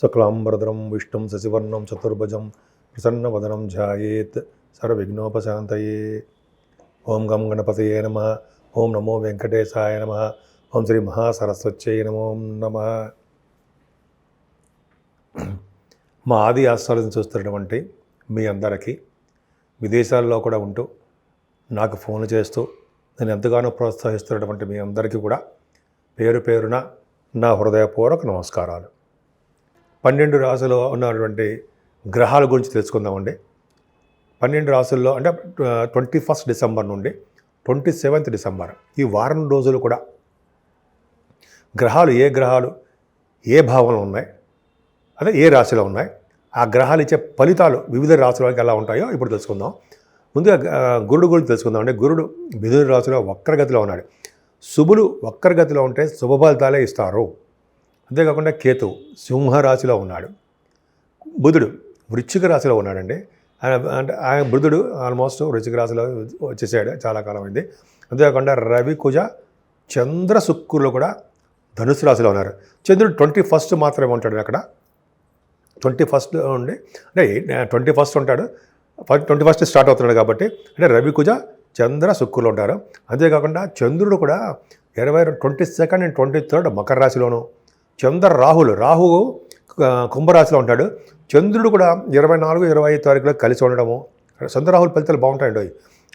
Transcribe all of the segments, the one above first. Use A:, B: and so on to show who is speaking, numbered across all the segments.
A: శుక్లాంబరధరం విష్ణుం శశివర్ణం చతుర్భుజం ప్రసన్నవదనం ధ్యాయేత్ సర్వవిఘ్నోపశాంతయే. ఓం గం గణపతయే నమః. ఓం నమో వెంకటేశాయ నమః. ఓం శ్రీ మహాసరస్వత్యై నమో నమః. మా ఆది ఆస్ట్రాలజీని చూస్తున్నటువంటి మీ అందరికీ, విదేశాల్లో కూడా ఉంటూ నాకు ఫోన్లు చేస్తూ నేను ఎంతగానో ప్రోత్సహిస్తున్నటువంటి మీ అందరికీ కూడా పేరు పేరున నా హృదయపూర్వక నమస్కారాలు. 12 రాశుల్లో ఉన్నటువంటి గ్రహాల గురించి తెలుసుకుందామండి. 12 రాశుల్లో అంటే 21 డిసెంబర్ నుండి 27 డిసెంబర్ ఈ వారం రోజులు కూడా గ్రహాలు ఏ భావంలో ఉన్నాయి, అదే ఏ రాశిలో ఉన్నాయి, ఆ గ్రహాలు ఇచ్చే ఫలితాలు వివిధ రాశులకు ఎలా ఉంటాయో ఇప్పుడు తెలుసుకుందాం. ముందుగా గురుడు గురించి తెలుసుకుందాం. అంటే గురుడు మిథున రాశిలో వక్రగతిలో ఉన్నాడు. శుభులు వక్రగతిలో ఉంటే శుభ ఫలితాలే ఇస్తారు. అంతేకాకుండా కేతువు సింహరాశిలో ఉన్నాడు. బుధుడు వృశ్చిక రాశిలో ఉన్నాడండి. అంటే ఆయన బుధుడు ఆల్మోస్ట్ వృశ్చిక రాశిలో వచ్చేసాడు, చాలా కాలం అయింది. అంతేకాకుండా రవి, కుజ, చంద్ర, శుక్రులు కూడా ధనుసు రాశిలో ఉన్నారు. చంద్రుడు 21 మాత్రమే ఉంటాడు అక్కడ. 21 ఉండి అంటే 21 ఉంటాడు. 21 స్టార్ట్ అవుతున్నాడు కాబట్టి అంటే రవి, కుజ, చంద్ర, శుక్రులు ఉంటారు. అంతేకాకుండా చంద్రుడు కూడా 22 అండ్ 23 మకర రాశిలోను, రాహువు కుంభరాశిలో ఉంటాడు. చంద్రుడు కూడా 24, 25 తారీఖులో కలిసి ఉండడము, చంద్రరాహుల ఫలితాలు బాగుంటాయండి.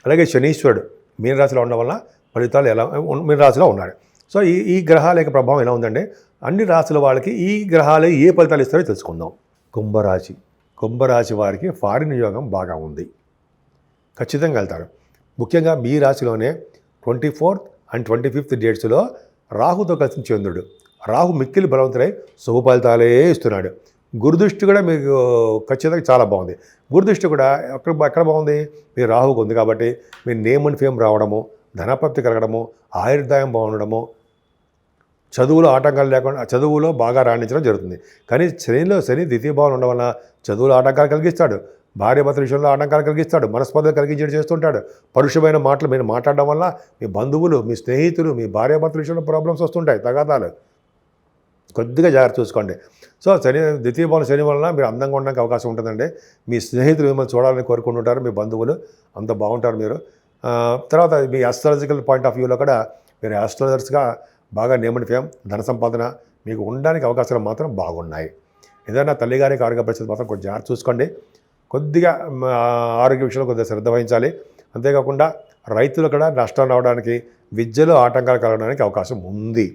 A: అలాగే శనీశ్వరుడు మీనరాశిలో ఉండడం వల్ల ఫలితాలు ఎలా మీనరాశిలో ఉన్నాడు. సో ఈ గ్రహాల యొక్క ప్రభావం ఎలా ఉందండి, అన్ని రాశుల వాళ్ళకి ఈ గ్రహాలు ఏ ఫలితాలు ఇస్తారో తెలుసుకుందాం. కుంభరాశి వారికి ఫారిన్ యోగం బాగా ఉంది, ఖచ్చితంగా వెళ్తారు. ముఖ్యంగా మీ రాశిలోనే 24th అండ్ 25th డేట్స్లో రాహుతో కలిసిన చంద్రుడు, రాహు మిక్కిలి బలవంతుడై శుభ ఫలితాలే ఇస్తున్నాడు. గురుదృష్టి కూడా మీకు ఖచ్చితంగా చాలా బాగుంది. గురుదృష్టి కూడా ఎక్కడ బాగుంది, మీ రాహుకు ఉంది కాబట్టి మీ నేమ్ అండ్ ఫేమ్ రావడము, ధనప్రాప్తి కలగడము, ఆయుర్దాయం బాగుండడము, చదువులో ఆటంకాలు లేకుండా చదువులో బాగా రాణించడం జరుగుతుంది. కానీ శని ద్వితీయ భావం ఉండడం వల్ల చదువులో ఆటంకాలు కలిగిస్తాడు, భార్యాభర్తల విషయంలో ఆటంకాలు కలిగిస్తాడు, మనస్పర్ధలు కలిగించేది చేస్తుంటాడు. పరుషమైన మాటలు మీరు మాట్లాడడం వల్ల మీ బంధువులు, మీ స్నేహితులు, మీ భార్యాభర్తల విషయంలో ప్రాబ్లమ్స్ వస్తుంటాయి, తగాదాలు. కొద్దిగా జాగ్రత్త చూసుకోండి. సో ద్వితీయ భావం శని వలన మీరు అందంగా ఉండడానికి అవకాశం ఉంటుందండి. మీ స్నేహితులు మిమ్మల్ని చూడాలని కోరుకుంటుంటారు, మీ బంధువులు అంత బాగుంటారు మీరు. తర్వాత మీ ఆస్ట్రాలజికల్ పాయింట్ ఆఫ్ వ్యూలో కూడా మీరు ఆస్ట్రాలజర్స్గా బాగా నేమ్ అండ్ ఫేమ్, ధన సంపాదన మీకు ఉండడానికి అవకాశాలు మాత్రం బాగున్నాయి. ఏదైనా తల్లిగారికి ఆరోగ్య పరిస్థితి మాత్రం కొంచెం జాగ్రత్త చూసుకోండి. కొద్దిగా ఆరోగ్య విషయంలో కొద్దిగా శ్రద్ధ వహించాలి. అంతేకాకుండా రైతులు కూడా నష్టాలు రావడానికి, విద్యలో ఆటంకాలు కలగడానికి అవకాశం ఉంది.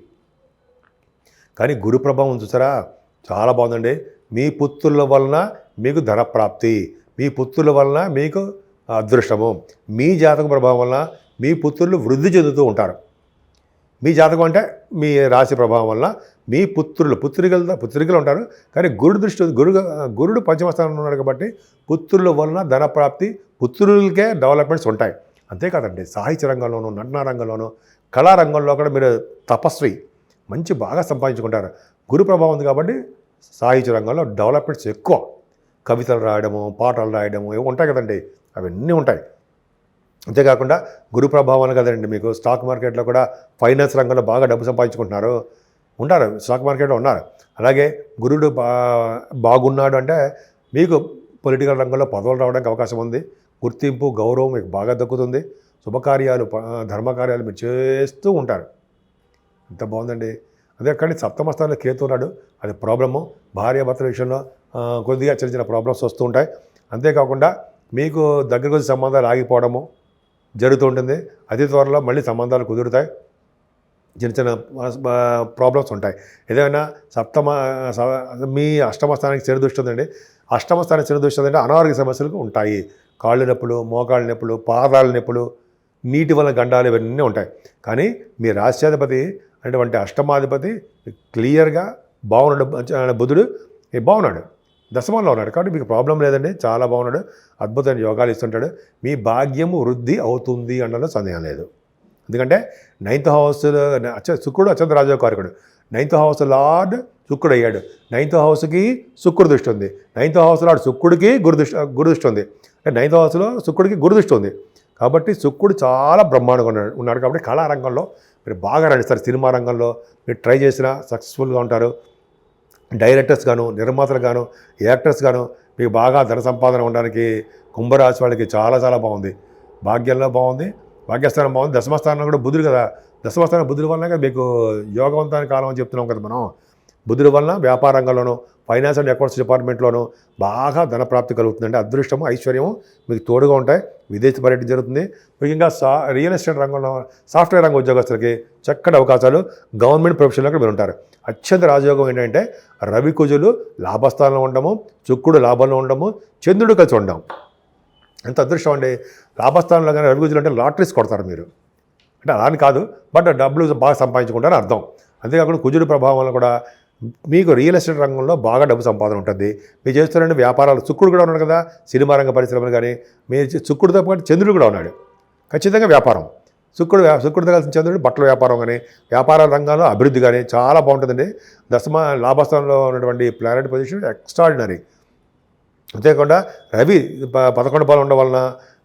A: కానీ గురు ప్రభావం చూసారా, చాలా బాగుందండి. మీ పుత్రుల వలన మీకు ధనప్రాప్తి, మీ పుత్రుల వలన మీకు అదృష్టము, మీ జాతక ప్రభావం వలన మీ పుత్రులు వృద్ధి చెందుతూ ఉంటారు. మీ జాతకం అంటే మీ రాశి ప్రభావం వల్ల మీ పుత్రికలు ఉంటారు. కానీ గురుడు పంచమ స్థానంలో ఉన్నాడు కాబట్టి పుత్రుల వలన ధనప్రాప్తి, పుత్రులకే డెవలప్మెంట్స్ ఉంటాయి. అంతేకాదండి, సాహిత్య రంగంలోనూ, నటనా రంగంలోనూ, కళారంగంలో కూడా మీరు తపస్వి మంచి బాగా సంపాదించుకుంటారు. గురు ప్రభావం ఉంది కాబట్టి సాహిత్య రంగంలో డెవలప్మెంట్స్ ఎక్కువ. కవితలు రాయడము, పాటలు రాయడము ఇవి ఉంటాయి కదండి, అవన్నీ ఉంటాయి. అంతేకాకుండా గురు ప్రభావం కదండి మీకు స్టాక్ మార్కెట్లో కూడా, ఫైనాన్స్ రంగంలో బాగా డబ్బు సంపాదించుకుంటున్నారు, ఉంటారు, స్టాక్ మార్కెట్లో ఉన్నారు. అలాగే గురుడు బాగున్నాడు అంటే మీకు పొలిటికల్ రంగంలో పదవులు రావడానికి అవకాశం ఉంది. గుర్తింపు, గౌరవం మీకు బాగా దక్కుతుంది. శుభకార్యాలు, ధర్మకార్యాలు మీరు చేస్తూ ఉంటారు. ఎంత బాగుందండి. అదే కానీ సప్తమ స్థానంలో కేతు ఉన్నాడు, అది ప్రాబ్లము. భార్యాభర్తల విషయంలో కొద్దిగా చిన్న ప్రాబ్లమ్స్ వస్తూ ఉంటాయి. అంతేకాకుండా మీకు దగ్గరకు వచ్చే సంబంధాలు ఆగిపోవడము జరుగుతూ ఉంటుంది. అతి త్వరలో మళ్ళీ సంబంధాలు కుదురుతాయి. చిన్న ప్రాబ్లమ్స్ ఉంటాయి. ఏదైనా మీ అష్టమ స్థానానికి శనిదృష్టి ఉందండి. అష్టమ స్థానానికి శనిదృష్టి ఉందంటే అనారోగ్య సమస్యలు ఉంటాయి. కాళ్ళు నొప్పులు, మోకాళ్ళ నొప్పులు, పాదాల నొప్పులు, నీటి వల్ల గండాలు ఇవన్నీ ఉంటాయి. కానీ మీ రాష్ట్రాధిపతి అటువంటి అష్టమాధిపతి క్లియర్గా బాగున్నాడు. బుధుడు బాగున్నాడు, దశమంలో ఉన్నాడు కాబట్టి మీకు ప్రాబ్లం లేదండి, చాలా బాగున్నాడు. అద్భుతమైన యోగాలు ఇస్తుంటాడు. మీ భాగ్యము వృద్ధి అవుతుంది అనడంలో సందేహం లేదు. ఎందుకంటే 9th హౌస్లో శుక్రుడు అత్యంత రాజకారకుడు. 9th హౌస్ లార్డ్ శుక్రుడు అయ్యాడు. 9th హౌస్కి శుక్రుడు దృష్టి ఉంది. 9th హౌస్ లార్డ్ శుక్రుడికి గురుదృష్టి ఉంది. అంటే 9th హౌస్లో శుక్రుడికి గురుదృష్టి ఉంది కాబట్టి శుక్రుడు చాలా బ్రహ్మాండంగా ఉన్నాడు. కాబట్టి కళారంగంలో మీరు బాగా రాణిస్తారు. సినిమా రంగంలో మీరు ట్రై చేసినా సక్సెస్ఫుల్గా ఉంటారు. డైరెక్టర్స్ గాను, నిర్మాతలు గాను, యాక్టర్స్ గాను మీకు బాగా ధన సంపాదన ఉండడానికి కుంభరాశి వాళ్ళకి చాలా చాలా బాగుంది. భాగ్యంలో బాగుంది, భాగ్యస్థానం బాగుంది, దశమస్థానం కూడా బుధుడు కదా, దశమస్థానం బుధుడి వల్ల కదా మీకు యోగవంతానికి కాలం అని చెప్తున్నాం కదా మనం. బుధుడి వలన వ్యాపార రంగంలోనూ, ఫైనాన్స్ అండ్ అకౌంట్స్ డిపార్ట్మెంట్లోనూ బాగా ధనప్రాప్తి కలుగుతుందండి. అదృష్టము, ఐశ్వర్యము మీకు తోడుగా ఉంటాయి. విదేశీ పర్యటన జరుగుతుంది. ముఖ్యంగా రియల్ ఎస్టేట్ రంగంలో, సాఫ్ట్వేర్ రంగ ఉద్యోగస్తులకి చక్కటి అవకాశాలు, గవర్నమెంట్ ప్రొఫెషన్లో కూడా మీరు ఉంటారు. అత్యంత రాజయోగం ఏంటంటే రవి కుజులు లాభస్థానంలో ఉండము, శుక్రుడు లాభంలో ఉండము, చంద్రుడు కలిసి ఉండడం. ఎంత అదృష్టం అండి. లాభస్థానంలో కానీ రవి కుజులు అంటే లాటరీస్ కొడతారు మీరు. అంటే అలా అని కాదు, బట్ డబ్బులు బాగా సంపాదించుకుంటారని అర్థం. అంతేకాకుండా కుజుడు ప్రభావం వల్ల కూడా మీకు రియల్ ఎస్టేట్ రంగంలో బాగా డబ్బు సంపాదన ఉంటుంది. మీరు చేస్తున్న వ్యాపారాలు, శుక్రుడు కూడా ఉన్నాడు కదా, సినిమా రంగ పరిశ్రమలు కానీ, మీరు శుక్రుడితో పాటు చంద్రుడు కూడా ఉన్నాడు. ఖచ్చితంగా వ్యాపారం, శుక్రుడితో కలిసిన చంద్రుడు బట్టల వ్యాపారం కానీ, వ్యాపార రంగంలో అభివృద్ధి కానీ చాలా బాగుంటుందండి. లాభస్థానంలో ఉన్నటువంటి ప్లానెట్ పొజిషన్ ఎక్స్ట్రాడినరీ. అంతేకాకుండా రవి 11 బలం ఉండడం వలన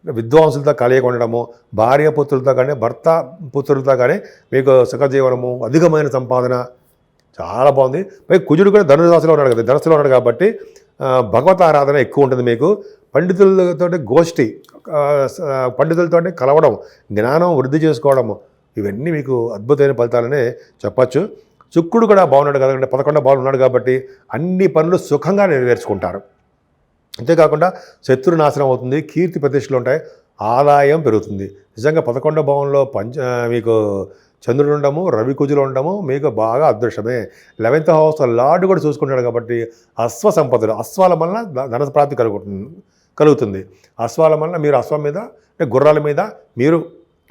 A: విద్వాంసులతో కలయిక ఉండడము, భార్య పుత్రులతో కానీ, భర్త పుత్రులతో కానీ మీకు సుఖజీవనము, అధికమైన సంపాదన చాలా బాగుంది. పైగా కుజుడు కూడా ధనురాశిలో ఉన్నాడు కదా, ధనుసులో ఉన్నాడు కాబట్టి భగవత్ ఆరాధన ఎక్కువ ఉంటుంది మీకు. పండితులతో గోష్ఠి, పండితులతో కలవడం, జ్ఞానం వృద్ధి చేసుకోవడము, ఇవన్నీ మీకు అద్భుతమైన ఫలితాలనే చెప్పచ్చు. శుక్రుడు కూడా బాగున్నాడు కదండి, 11 బాలు ఉన్నాడు కాబట్టి అన్ని పనులు సుఖంగా నెరవేర్చుకుంటారు. అంతేకాకుండా శత్రు నాశనం అవుతుంది, కీర్తి ప్రతిష్టలు ఉంటాయి, ఆదాయం పెరుగుతుంది. నిజంగా 11 భావంలో మీకు చంద్రుడు ఉండము, రవి కుజులు ఉండము మీకు బాగా అదృష్టమే. 11th హౌస్ లార్డ్ కూడా చూసుకుంటాడు కాబట్టి అశ్వ సంపదలు, అశ్వాల వలన ధన ప్రాప్తి కలుగుతుంది. అశ్వాల వలన మీరు అశ్వం మీద అంటే గుర్రాల మీద మీరు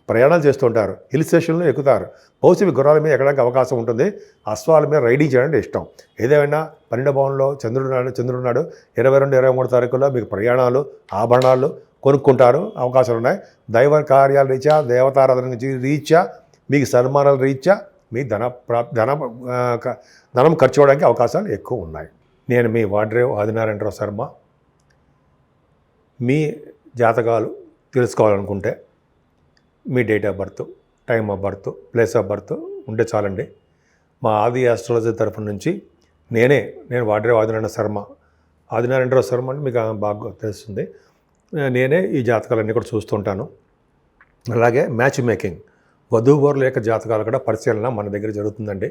A: ప్రయాణాలు చేస్తుంటారు, హిల్ స్టేషన్లో ఎక్కుతారు. బహుశా గుర్రాల మీద ఎక్కడానికి అవకాశం ఉంటుంది. అశ్వాల మీద రైడింగ్ చేయడానికి ఇష్టం. ఏదేమైనా 12 భావంలో చంద్రుడున్నాడు. 22, 23 తారీఖుల్లో మీకు ప్రయాణాలు, ఆభరణాలు కొనుక్కుంటారు, అవకాశాలు ఉన్నాయి. దైవ కార్యాల రీత్యా, దేవతారాధన రీత్యా, మీకు సన్మానాల రీత్యా మీ ధనం ఖర్చు అవడానికి అవకాశాలు ఎక్కువ ఉన్నాయి. నేను మీ వాడ్రేవ్ ఆదినారాయణరావు శర్మ. మీ జాతకాలు తెలుసుకోవాలనుకుంటే మీ date of birth, time of birth, place of birth ఉంటే చాలండి. మా ఆది ఆస్ట్రాలజీ తరఫు నుంచి నేను వాడ్రేవ్ ఆదినారాయణరావు శర్మ అంటే మీకు బాగా తెలుస్తుంది. నేనే ఈ జాతకాలన్నీ కూడా చూస్తుంటాను. అలాగే మ్యాచ్ మేకింగ్, వధూవరుల యొక్క జాతకాలు కూడా పరిశీలన మన దగ్గర జరుగుతుందండి.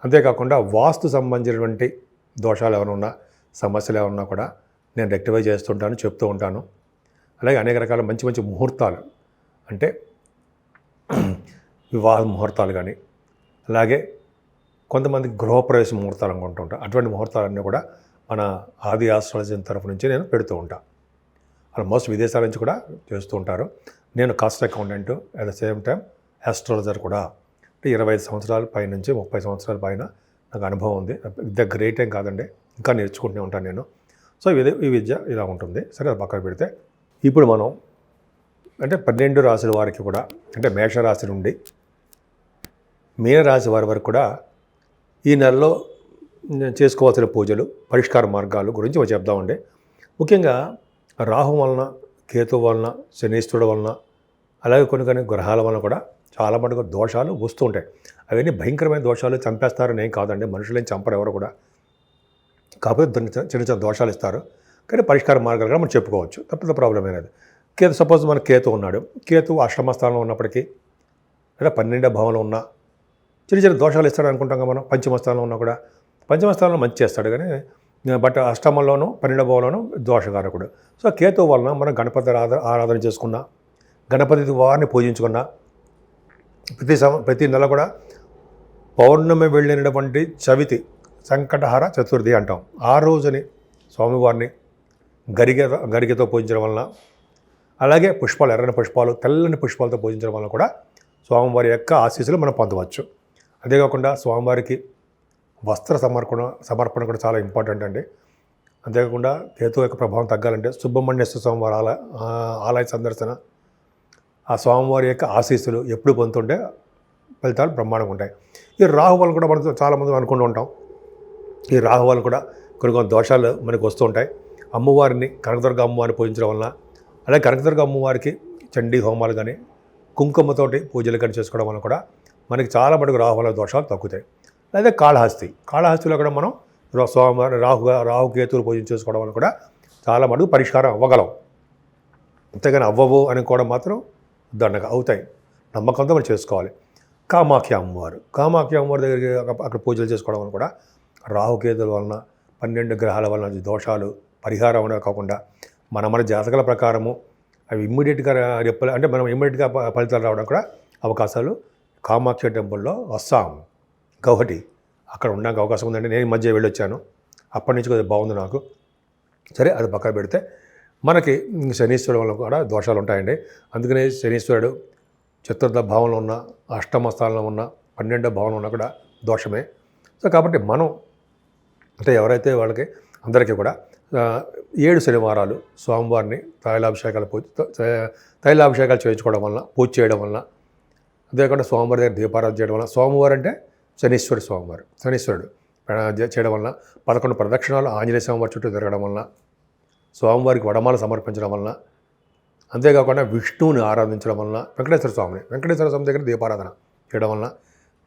A: అంతేకాకుండా వాస్తు సంబంధించినటువంటి దోషాలు ఏమైనా ఉన్నా, సమస్యలు ఏమన్నా కూడా నేను రెక్టిఫై చేస్తుంటాను, చెప్తూ ఉంటాను. అలాగే అనేక రకాల మంచి మంచి ముహూర్తాలు, అంటే వివాహ ముహూర్తాలు కానీ, అలాగే కొంతమంది గృహప్రవేశ ముహూర్తాలు అనుకుంటుంటాను. అటువంటి ముహూర్తాలన్నీ కూడా మన ఆది ఆస్ట్రాలజీ తరఫు నుంచి నేను పెడుతూ ఉంటాను. ఆల్మోస్ట్ విదేశాల నుంచి కూడా చేస్తూ ఉంటారు. నేను cost accountant, at the same time astrologer కూడా. అంటే 25 సంవత్సరాల పై నుంచి 30 సంవత్సరాల పైన నాకు అనుభవం ఉంది. పెద్ద గ్రేట్ ఏం కాదండి, ఇంకా నేర్చుకుంటూనే ఉంటాను నేను. సో ఈ విద్య ఇలా ఉంటుంది. సరే, అది పక్కన పెడితే ఇప్పుడు మనం అంటే 12 రాశుల వారికి కూడా, అంటే మేషరాశి నుండి మీనరాశి వారి వరకు కూడా ఈ నెలలో చేసుకోవాల్సిన పూజలు, పరిష్కార మార్గాలు గురించి మనం చెప్దామండి. ముఖ్యంగా రాహు వలన, కేతు వలన, శనీశ్వరుడు వలన, అలాగే కొన్ని గ్రహాల వలన కూడా చాలా మటుకు దోషాలు వస్తూ ఉంటాయి. అవన్నీ భయంకరమైన దోషాలు, చంపేస్తారని ఏం కాదండి, మనుషులేం చంపరు ఎవరు కూడా. కాకపోతే చిన్న చిన్న దోషాలు ఇస్తారు. కానీ పరిష్కార మార్గాలు కూడా మనం చెప్పుకోవచ్చు, తప్ప ప్రాబ్లం అనేది. సపోజ్ మన కేతు ఉన్నాడు, కేతు అష్టమ స్థానంలో ఉన్నప్పటికీ, లేదా 12వ భావంలో ఉన్నా చిన్న చిన్న దోషాలు ఇస్తాడు అనుకుంటాం కదా మనం. పంచమ స్థానంలో ఉన్నా కూడా, పంచమ స్థానంలో మంచి చేస్తాడు కానీ, బట్ అష్టమంలోనూ 12వ భావంలోనూ దోషకారకుడు. సో కేతు వలన మనం గణపతి ఆరాధన చేసుకున్నా, గణపతి వారిని పూజించుకున్నా, ప్రతి నెల కూడా పౌర్ణమి వెళ్ళినటువంటి చవితి, సంకటహర చతుర్థి అంటాం. ఆ రోజుని స్వామివారిని గరిగతో పూజించడం వలన, అలాగే పుష్పాలు, ఎర్రని పుష్పాలు, తెల్లని పుష్పాలతో పూజించడం వలన కూడా స్వామివారి యొక్క ఆశీస్సులు మనం పొందవచ్చు. అంతేకాకుండా స్వామివారికి వస్త్ర సమర్పణ కూడా చాలా ఇంపార్టెంట్ అండి. అంతేకాకుండా కేతు యొక్క ప్రభావం తగ్గాలంటే సుబ్రహ్మణ్యేశ్వర స్వామివారి ఆలయ సందర్శన, ఆ స్వామివారి యొక్క ఆశీస్సులు ఎప్పుడు పొందుతుంటే ఫలితాలు బ్రహ్మాండంగా ఉంటాయి. ఈ రాహు వల్ల కూడా మనం చాలామంది అనుకుంటూ ఉంటాం, ఈ రాహు వల్ల కూడా కొన్ని దోషాలు మనకు వస్తూ ఉంటాయి. అమ్మవారిని, కనకదుర్గ అమ్మవారిని పూజించడం వలన, అలాగే కనకదుర్గ అమ్మవారికి చండీ హోమాలు కానీ, కుంకుమతోటి పూజలు కానీ చేసుకోవడం వల్ల కూడా మనకి చాలా మటుకు రాహు వల్ల దోషాలు తగ్గుతాయి. లేదా కాళహస్తిలో కూడా మనం సోమవారం రాహుకేతువులు పూజ చేసుకోవడం వల్ల కూడా చాలా మటుకు పరిష్కారం అవ్వగలం. అంతేగాని అవ్వవు అనుకోవడం మాత్రం దండగా అవుతాయి. నమ్మకంతో మనం చేసుకోవాలి. కామాఖ్య అమ్మవారి దగ్గరికి అక్కడ పూజలు చేసుకోవడం వల్ల కూడా రాహుకేతుల వలన 12 గ్రహాల వలన దోషాలు పరిహారం అనేవి కాకుండా మన జాతకాల ప్రకారము అవి ఇమ్మీడియట్గా అంటే మనం ఇమ్మీడియట్గా ఫలితాలు రావడం కూడా అవకాశాలు కామాఖ్య టెంపుల్లో అస్సాం గౌహటి అక్కడ ఉండడానికి అవకాశం ఉందంటే నేను ఈ మధ్య వెళ్ళొచ్చాను. అప్పటి నుంచి కొద్దిగా బాగుంది నాకు. సరే అది పక్కన పెడితే మనకి శనీశ్వరుడు వల్ల కూడా దోషాలు ఉంటాయండి. అందుకనే శనీశ్వరుడు చతుర్థ భావంలో ఉన్న, అష్టమ స్థానంలో ఉన్న, 12వ భావంలో ఉన్న కూడా దోషమే. సో కాబట్టి మనం అంటే ఎవరైతే వాళ్ళకి అందరికీ కూడా 7 శనివారాలు స్వామివారిని తైలాభిషేకాలు చేయించుకోవడం వలన, పూజ చేయడం వలన, అంతేకాకుండా స్వామివారి దగ్గర దీపారాధన చేయడం వలన, స్వామివారు అంటే శనీశ్వరుడు చేయడం వలన, 11 ప్రదక్షిణాలు ఆంజనేయ స్వామివారి చుట్టూ తిరగడం వలన, స్వామివారికి వడమాల సమర్పించడం వలన, అంతేకాకుండా విష్ణువుని ఆరాధించడం వలన, వెంకటేశ్వర స్వామి దగ్గర దీపారాధన చేయడం వలన,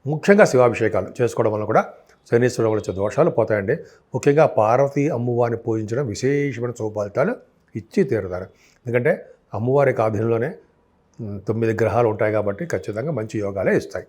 A: ముఖ్యంగా శివాభిషేకాలు చేసుకోవడం వలన కూడా శనీశ్వరుడు వల్ల వచ్చే దోషాలు పోతాయండి. ముఖ్యంగా పార్వతీ అమ్మవారిని పూజించడం విశేషమైన శుభఫలితాలు ఇచ్చి తీరుతారు. ఎందుకంటే అమ్మవారికి ఆధీనంలోనే 9 గ్రహాలు ఉంటాయి కాబట్టి ఖచ్చితంగా మంచి యోగాలే ఇస్తాయి.